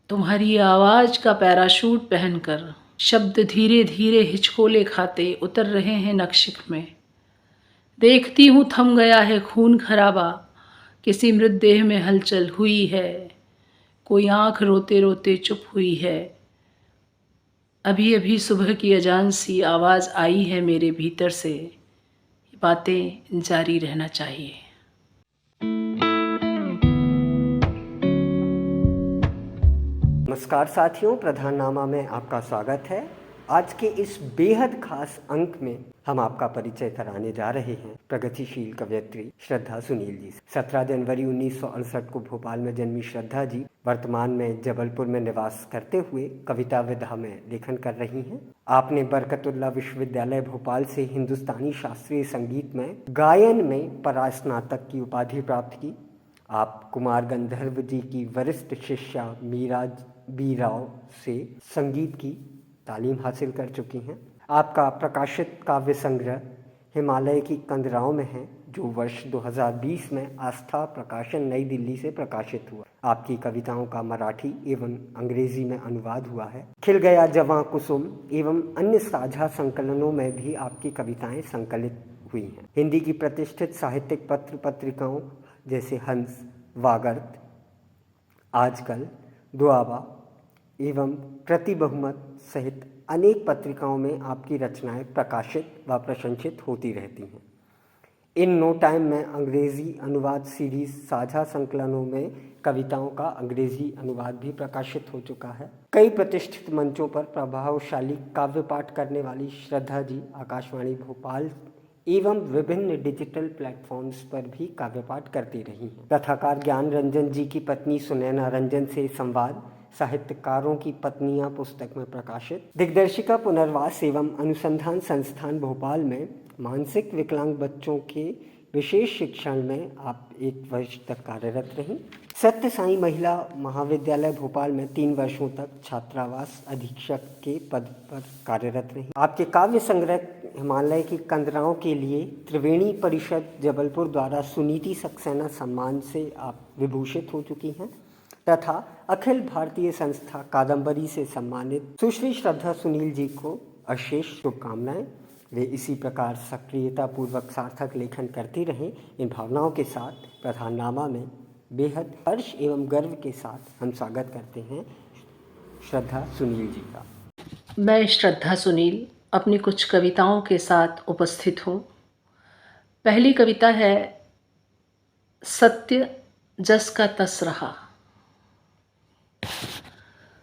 तुम्हारी आवाज़ का पैराशूट पहनकर शब्द धीरे धीरे हिचकोले खाते उतर रहे हैं नक्शिक में। देखती हूँ थम गया है खून खराबा, किसी मृतदेह में हलचल हुई है, कोई आँख रोते रोते चुप हुई है। अभी अभी सुबह की अजान सी आवाज़ आई है मेरे भीतर से, ये बातें जारी रहना चाहिए। नमस्कार साथियों, प्रधाननामा में आपका स्वागत है। आज के इस बेहद खास अंक में हम आपका परिचय कराने जा रहे हैं प्रगतिशील कवयित्री श्रद्धा सुनील जी से। 17 जनवरी 1968 को भोपाल में जन्मी श्रद्धा जी वर्तमान में जबलपुर में निवास करते हुए कविता विधा में लेखन कर रही हैं। आपने बरकतुल्लाह विश्वविद्यालय भोपाल से हिंदुस्तानी शास्त्रीय संगीत में गायन में परास्नातक की उपाधि प्राप्त की। आप कुमार गंधर्व जी की वरिष्ठ शिष्या मीरा बी राव से संगीत की तालीम हासिल कर चुकी हैं। आपका प्रकाशित काव्य संग्रह हिमालय की कंदराओं में है, जो वर्ष 2020 में आस्था प्रकाशन नई दिल्ली से प्रकाशित हुआ। आपकी कविताओं का मराठी एवं अंग्रेजी में अनुवाद हुआ है। खिल गया जवां कुसुम एवं अन्य साझा संकलनों में भी आपकी कविताएं संकलित हुई हैं। हिंदी की प्रतिष्ठित साहित्यिक पत्र पत्रिकाओं जैसे हंस, वागर्त, आजकल, दुआबा एवं प्रतिबहुमत सहित अनेक पत्रिकाओं में आपकी रचनाएं प्रकाशित व प्रशंसित होती रहती हैं। इन नो टाइम में अंग्रेजी अनुवाद सीरीज साझा संकलनों में कविताओं का अंग्रेजी अनुवाद भी प्रकाशित हो चुका है। कई प्रतिष्ठित मंचों पर प्रभावशाली काव्य पाठ करने वाली श्रद्धा जी आकाशवाणी भोपाल एवं विभिन्न डिजिटल प्लेटफॉर्म्स पर भी काव्य पाठ करती रही हैं। कथाकार ज्ञान रंजन जी की पत्नी सुनैना रंजन से संवाद साहित्यकारों की पत्नियां पुस्तक में प्रकाशित। दिग्दर्शिका पुनर्वास एवं अनुसंधान संस्थान भोपाल में मानसिक विकलांग बच्चों के विशेष शिक्षण में आप 1 वर्ष तक कार्यरत रहीं। सत्य साई महिला महाविद्यालय भोपाल में 3 वर्षों तक छात्रावास अधीक्षक के पद पर कार्यरत रहीं। आपके काव्य संग्रह हिमालय की कंदराओं के लिए त्रिवेणी परिषद जबलपुर द्वारा सुनीति सक्सेना सम्मान से आप विभूषित हो चुकी हैं तथा अखिल भारतीय संस्था कादम्बरी से सम्मानित सुश्री श्रद्धा सुनील जी को अशेष शुभकामनाएं। वे इसी प्रकार सक्रियता पूर्वक सार्थक लेखन करती रहें। इन भावनाओं के साथ प्रधाननामा में बेहद हर्ष एवं गर्व के साथ हम स्वागत करते हैं श्रद्धा सुनील जी का। मैं श्रद्धा सुनील अपनी कुछ कविताओं के साथ उपस्थित हूँ। पहली कविता है सत्य जस का तस रहा।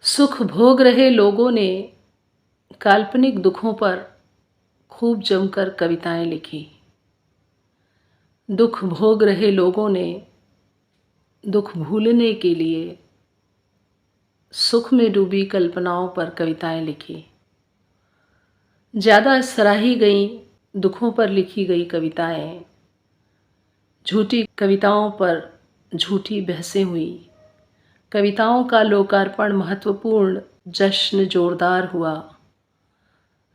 सुख भोग रहे लोगों ने काल्पनिक दुखों पर खूब जमकर कविताएं लिखी। दुख भोग रहे लोगों ने दुख भूलने के लिए सुख में डूबी कल्पनाओं पर कविताएं लिखी। ज़्यादा सराही गई दुखों पर लिखी गई कविताएं, झूठी कविताओं पर झूठी बहसें हुई। कविताओं का लोकार्पण महत्वपूर्ण जश्न जोरदार हुआ,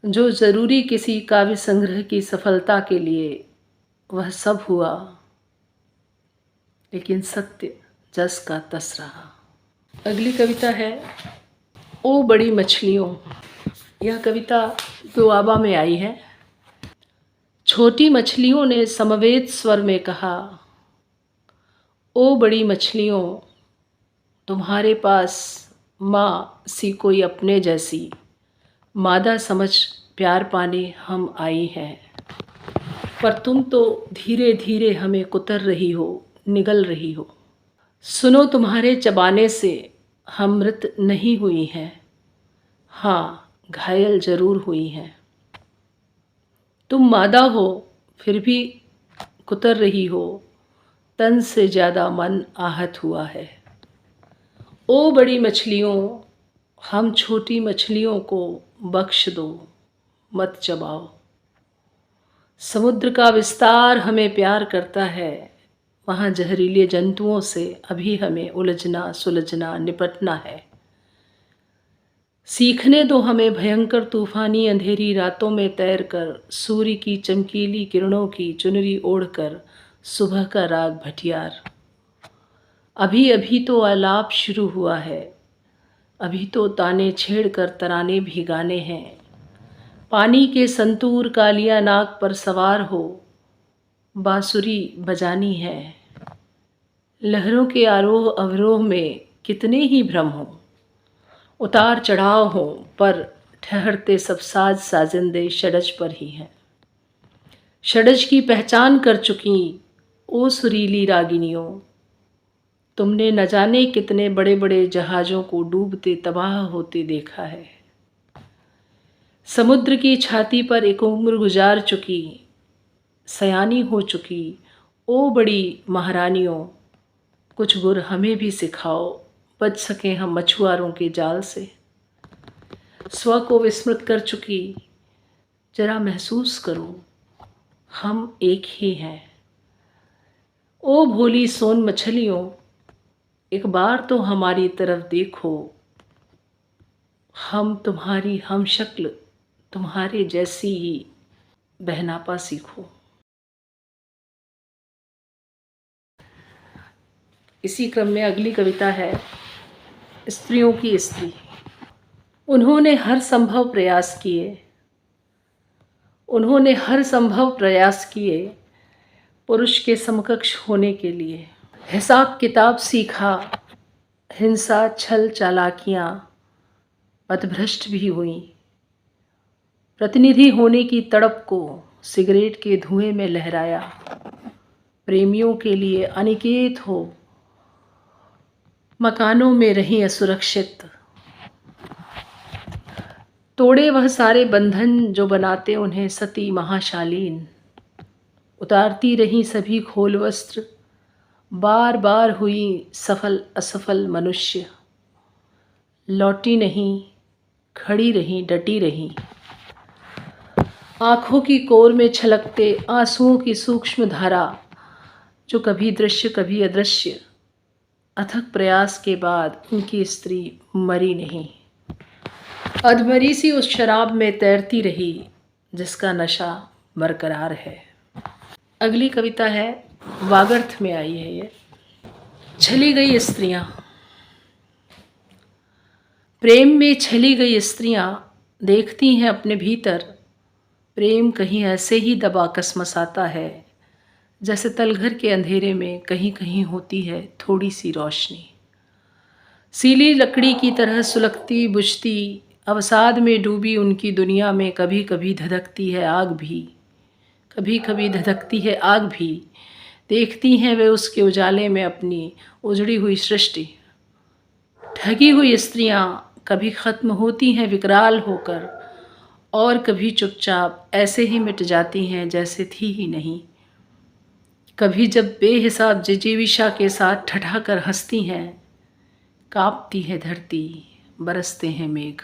जो ज़रूरी किसी काव्य संग्रह की सफलता के लिए वह सब हुआ, लेकिन सत्य जस का तस रहा। अगली कविता है ओ बड़ी मछलियों। यह कविता दुआबा में आई है। छोटी मछलियों ने समवेत स्वर में कहा, ओ बड़ी मछलियों, तुम्हारे पास माँ सी कोई अपने जैसी मादा समझ प्यार पाने हम आई हैं, पर तुम तो धीरे धीरे हमें कुतर रही हो, निगल रही हो। सुनो, तुम्हारे चबाने से हम मृत नहीं हुई हैं, हाँ घायल जरूर हुई हैं। तुम मादा हो फिर भी कुतर रही हो, तन से ज़्यादा मन आहत हुआ है। ओ बड़ी मछलियों, हम छोटी मछलियों को बख्श दो, मत चबाओ। समुद्र का विस्तार हमें प्यार करता है, वहाँ जहरीले जंतुओं से अभी हमें उलझना सुलझना निपटना है। सीखने दो हमें भयंकर तूफानी अंधेरी रातों में तैरकर सूर्य की चमकीली किरणों की चुनरी ओढ़कर सुबह का राग भटियार। अभी अभी तो आलाप शुरू हुआ है, अभी तो ताने छेड़ कर तराने भी गाने हैं। पानी के संतूर कालिया नाग पर सवार हो बांसुरी बजानी है। लहरों के आरोह अवरोह में कितने ही भ्रम हों, उतार चढ़ाव हों, पर ठहरते सब साज साजिंदे षडज पर ही हैं। षडज की पहचान कर चुकी ओ सुरीली रागिनियों, तुमने न जाने कितने बड़े बड़े जहाज़ों को डूबते तबाह होते देखा है। समुद्र की छाती पर एक उम्र गुजार चुकी, सयानी हो चुकी ओ बड़ी महारानियों, कुछ गुर हमें भी सिखाओ, बच सकें हम मछुआरों के जाल से। स्व को विस्मृत कर चुकी, जरा महसूस करो हम एक ही हैं। ओ भोली सोन मछलियों, एक बार तो हमारी तरफ देखो, हम तुम्हारी हम शक्ल तुम्हारे जैसी ही बहनापा सीखो। इसी क्रम में अगली कविता है स्त्रियों की स्त्री। उन्होंने हर संभव प्रयास किए, उन्होंने हर संभव प्रयास किए पुरुष के समकक्ष होने के लिए। हिसाब किताब सीखा, हिंसा छल चालाकियाँ, पथभ्रष्ट भी हुई। प्रतिनिधि होने की तड़प को सिगरेट के धुएं में लहराया। प्रेमियों के लिए अनिकेत हो मकानों में रही असुरक्षित। तोड़े वह सारे बंधन जो बनाते उन्हें सती महाशालीन। उतारती रही सभी खोल वस्त्र, बार बार हुई सफल असफल मनुष्य। लौटी नहीं, खड़ी रही, डटी रही। आँखों की कोर में छलकते आंसुओं की सूक्ष्म धारा, जो कभी दृश्य कभी अदृश्य। अथक प्रयास के बाद उनकी स्त्री मरी नहीं, अधमरी सी उस शराब में तैरती रही जिसका नशा बरकरार है। अगली कविता है, वागर्थ में आई है ये। छली गई स्त्रियां। प्रेम में छली गई स्त्रियां देखती हैं अपने भीतर, प्रेम कहीं ऐसे ही दबा कसमसाता है जैसे तलघर के अंधेरे में कहीं कहीं होती है थोड़ी सी रोशनी। सीली लकड़ी की तरह सुलगती बुझती अवसाद में डूबी उनकी दुनिया में कभी कभी धधकती है आग भी, कभी कभी धधकती है आग भी। देखती हैं वे उसके उजाले में अपनी उजड़ी हुई सृष्टि। ठगी हुई स्त्रियां कभी ख़त्म होती हैं विकराल होकर, और कभी चुपचाप ऐसे ही मिट जाती हैं जैसे थी ही नहीं। कभी जब बेहिसाब जिजीविशा के साथ ठठाकर हंसती हैं, कांपती है धरती, बरसते हैं मेघ।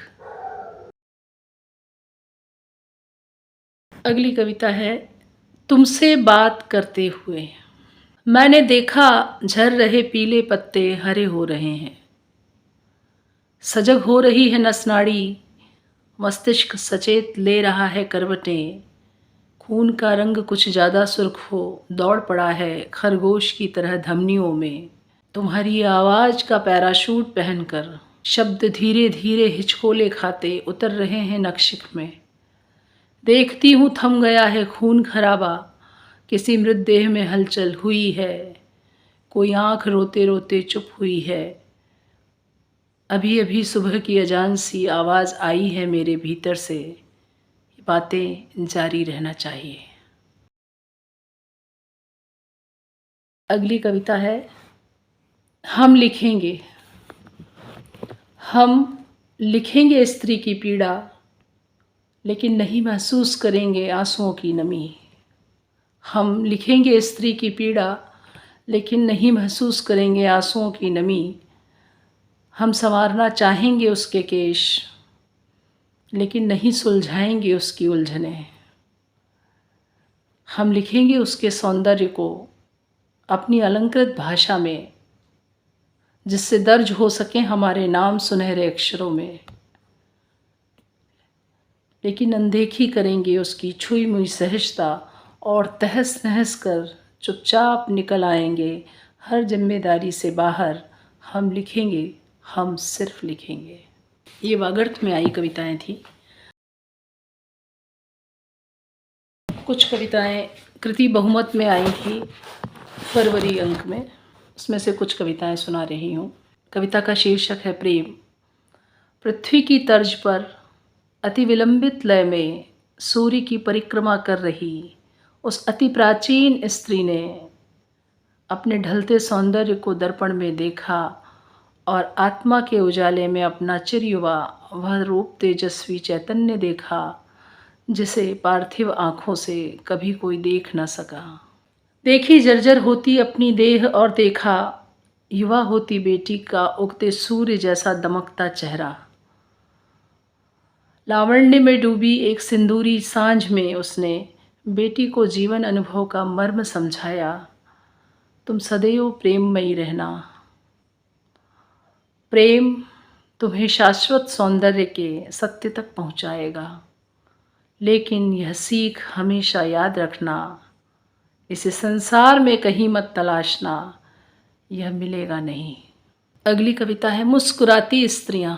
अगली कविता है, तुमसे बात करते हुए। मैंने देखा झर रहे पीले पत्ते हरे हो रहे हैं, सजग हो रही है नसनाड़ी, मस्तिष्क सचेत ले रहा है करवटें। खून का रंग कुछ ज़्यादा सुर्ख हो दौड़ पड़ा है खरगोश की तरह धमनियों में। तुम्हारी आवाज़ का पैराशूट पहनकर शब्द धीरे धीरे हिचकोले खाते उतर रहे हैं नक्शिक में। देखती हूँ थम गया है खून खराबा, किसी मृतदेह में हलचल हुई है, कोई आँख रोते रोते चुप हुई है। अभी अभी सुबह की अजान सी आवाज़ आई है मेरे भीतर से, ये बातें जारी रहना चाहिए। अगली कविता है, हम लिखेंगे। हम लिखेंगे स्त्री की पीड़ा, लेकिन नहीं महसूस करेंगे आंसुओं की नमी। हम लिखेंगे स्त्री की पीड़ा, लेकिन नहीं महसूस करेंगे आंसुओं की नमी। हम संवारना चाहेंगे उसके केश, लेकिन नहीं सुलझाएंगे उसकी उलझनें। हम लिखेंगे उसके सौंदर्य को अपनी अलंकृत भाषा में, जिससे दर्ज हो सके हमारे नाम सुनहरे अक्षरों में। लेकिन अनदेखी करेंगे उसकी छुई मुई सहजता और तहस नहस कर चुपचाप निकल आएंगे हर जिम्मेदारी से बाहर। हम लिखेंगे हम सिर्फ लिखेंगे। ये वागर्थ में आई कविताएं थी। कुछ कविताएं कृति बहुमत में आई थी फरवरी अंक में, उसमें से कुछ कविताएं सुना रही हूँ। कविता का शीर्षक है प्रेम। पृथ्वी की तर्ज पर अति विलंबित लय में सूर्य की परिक्रमा कर रही उस अति प्राचीन स्त्री ने अपने ढलते सौंदर्य को दर्पण में देखा और आत्मा के उजाले में अपना चिरयुवा वह रूप तेजस्वी चैतन्य देखा जिसे पार्थिव आँखों से कभी कोई देख न सका। देखी जर्जर होती अपनी देह और देखा युवा होती बेटी का उगते सूर्य जैसा दमकता चेहरा। लावण्य में डूबी एक सिंदूरी सांझ में उसने बेटी को जीवन अनुभव का मर्म समझाया। तुम सदैव प्रेममयी रहना। प्रेम तुम्हें शाश्वत सौंदर्य के सत्य तक पहुंचाएगा, लेकिन यह सीख हमेशा याद रखना, इसे संसार में कहीं मत तलाशना, यह मिलेगा नहीं। अगली कविता है मुस्कुराती स्त्रियां।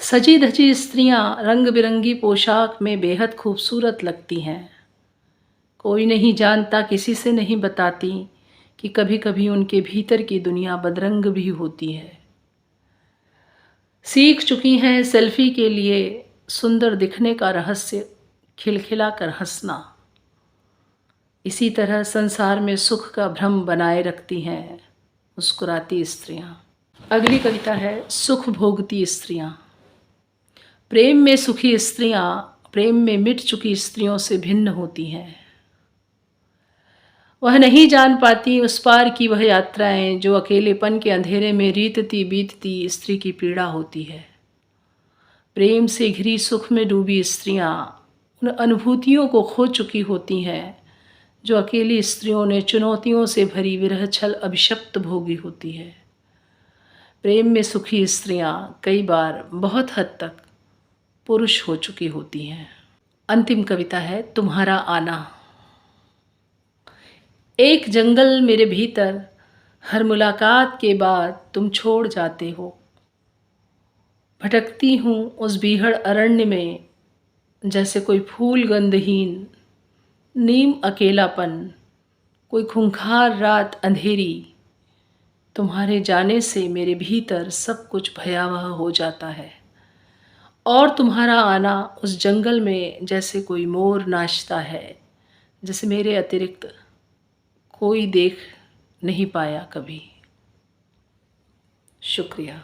सजी धजी स्त्रियां रंग बिरंगी पोशाक में बेहद खूबसूरत लगती हैं। कोई नहीं जानता, किसी से नहीं बताती कि कभी कभी उनके भीतर की दुनिया बदरंग भी होती है। सीख चुकी हैं सेल्फी के लिए सुंदर दिखने का रहस्य, खिलखिला कर हंसना। इसी तरह संसार में सुख का भ्रम बनाए रखती हैं मुस्कुराती स्त्रियां। अगली कविता है सुख भोगती स्त्रियां। प्रेम में सुखी स्त्रियां प्रेम में मिट चुकी स्त्रियों से भिन्न होती हैं। वह नहीं जान पाती उस पार की वह यात्राएं जो अकेलेपन के अंधेरे में रीतती बीतती स्त्री की पीड़ा होती है। प्रेम से घिरी सुख में डूबी स्त्रियां उन अनुभूतियों को खो चुकी होती हैं जो अकेली स्त्रियों ने चुनौतियों से भरी विरह छल अभिशप्त भोगी होती है। प्रेम में सुखी स्त्रियां कई बार बहुत हद तक पुरुष हो चुकी होती हैं। अंतिम कविता है तुम्हारा आना। एक जंगल मेरे भीतर हर मुलाकात के बाद तुम छोड़ जाते हो। भटकती हूँ उस बीहड़ अरण्य में जैसे कोई फूल गंधहीन, नीम अकेलापन, कोई खूंखार रात अंधेरी। तुम्हारे जाने से मेरे भीतर सब कुछ भयावह हो जाता है और तुम्हारा आना उस जंगल में जैसे कोई मोर नाचता है जिसे मेरे अतिरिक्त कोई देख नहीं पाया कभी। शुक्रिया।